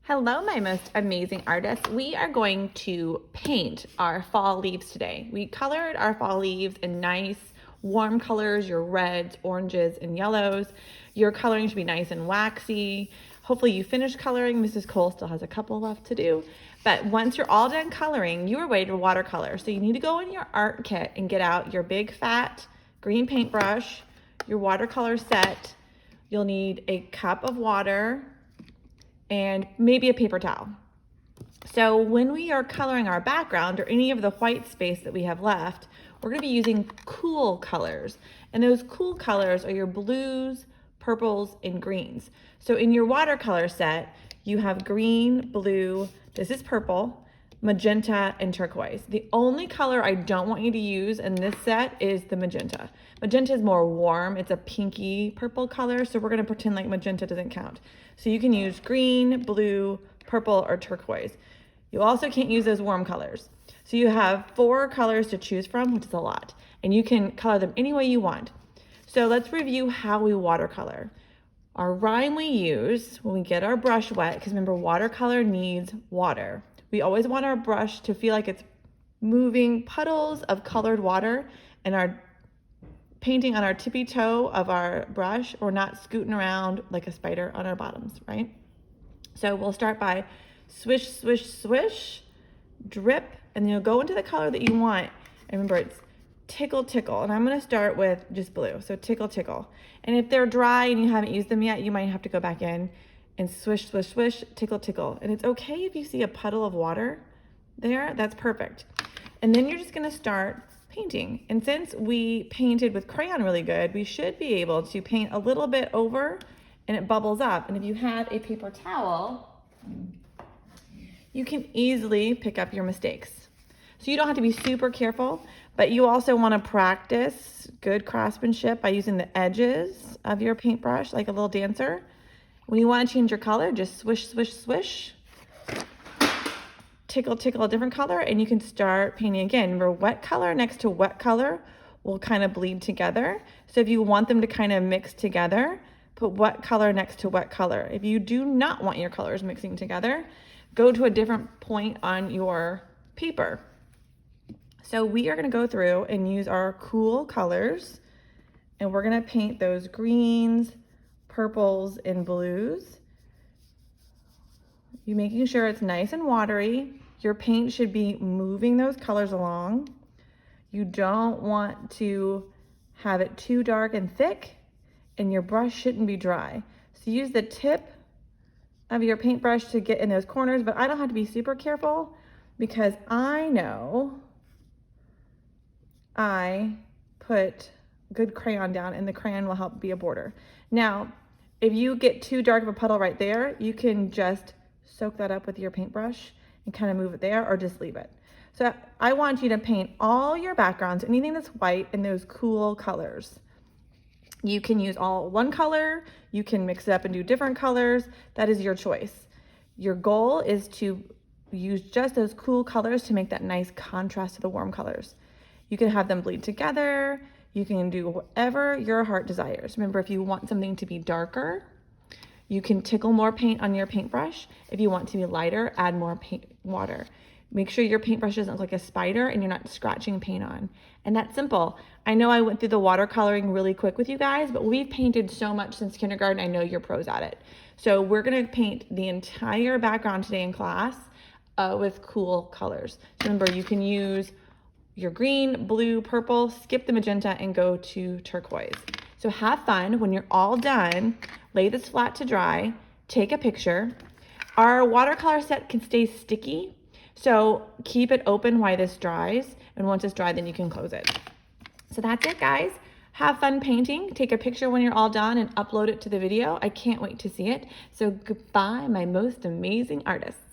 Hello, my most amazing artists. We are going to paint our fall leaves today. We colored our fall leaves in nice warm colors, your reds, oranges, and yellows. Your coloring should be nice and waxy. Hopefully you finished coloring. Mrs. Cole still has a couple left to do. But once you're all done coloring, you are ready to watercolor. So you need to go in your art kit and get out your big fat green paintbrush, your watercolor set. You'll need a cup of water, and maybe a paper towel. So when we are coloring our background or any of the white space that we have left, we're going to be using cool colors. And those cool colors are your blues, purples, and greens. So in your watercolor set, you have green, blue, this is purple, magenta, and turquoise. The only color I don't want you to use in this set is the magenta. Magenta is more warm. It's a pinky purple color, so we're going to pretend like magenta doesn't count. So you can use green, blue, purple, or turquoise. You also can't use those warm colors. So you have 4 colors to choose from, which is a lot, and you can color them any way you want. So let's review how we watercolor. Our rhyme we use when we get our brush wet, because remember, watercolor needs water. We always want our brush to feel like it's moving puddles of colored water, and our painting on our tippy toe of our brush, or not scooting around like a spider on our bottoms, right? So we'll start by swish, swish, swish, drip, and you'll go into the color that you want. And remember, it's tickle, tickle. And I'm gonna start with just blue, so tickle, tickle. And if they're dry and you haven't used them yet, you might have to go back in and swish, swish, swish, tickle, tickle. And it's okay if you see a puddle of water there, that's perfect. And then you're just gonna start painting. And since we painted with crayon really good, we should be able to paint a little bit over and it bubbles up. And if you have a paper towel, you can easily pick up your mistakes. So you don't have to be super careful, but you also want to practice good craftsmanship by using the edges of your paintbrush like a little dancer. When you want to change your color, just swish, swish, swish. Tickle, tickle a different color, and you can start painting again. Remember, wet color next to wet color will kind of bleed together. So if you want them to kind of mix together, put wet color next to wet color. If you do not want your colors mixing together, go to a different point on your paper. So we are going to go through and use our cool colors, and we're going to paint those greens, purples, and blues. You're making sure it's nice and watery. Your paint should be moving those colors along. You don't want to have it too dark and thick, and your brush shouldn't be dry. So use the tip of your paintbrush to get in those corners, but I don't have to be super careful because I know I put good crayon down, and the crayon will help be a border. Now, if you get too dark of a puddle right there, you can just soak that up with your paintbrush and kind of move it there, or just leave it. So I want you to paint all your backgrounds, anything that's white, in those cool colors. You can use all one color, you can mix it up and do different colors. That is your choice. Your goal is to use just those cool colors to make that nice contrast to the warm colors. You can have them bleed together. You can do whatever your heart desires. Remember, if you want something to be darker, you can tickle more paint on your paintbrush. If you want to be lighter, add more paint water. Make sure your paintbrush doesn't look like a spider and you're not scratching paint on. And that's simple. I know I went through the watercoloring really quick with you guys, but we've painted so much since kindergarten. I know you're pros at it. So we're gonna paint the entire background today in class with cool colors. So remember, you can use your green, blue, purple, skip the magenta, and go to turquoise. So have fun. When you're all done, lay this flat to dry, take a picture. Our watercolor set can stay sticky, so keep it open while this dries, and once it's dry, then you can close it. So that's it, guys. Have fun painting. Take a picture when you're all done and upload it to the video. I can't wait to see it. So goodbye, my most amazing artists.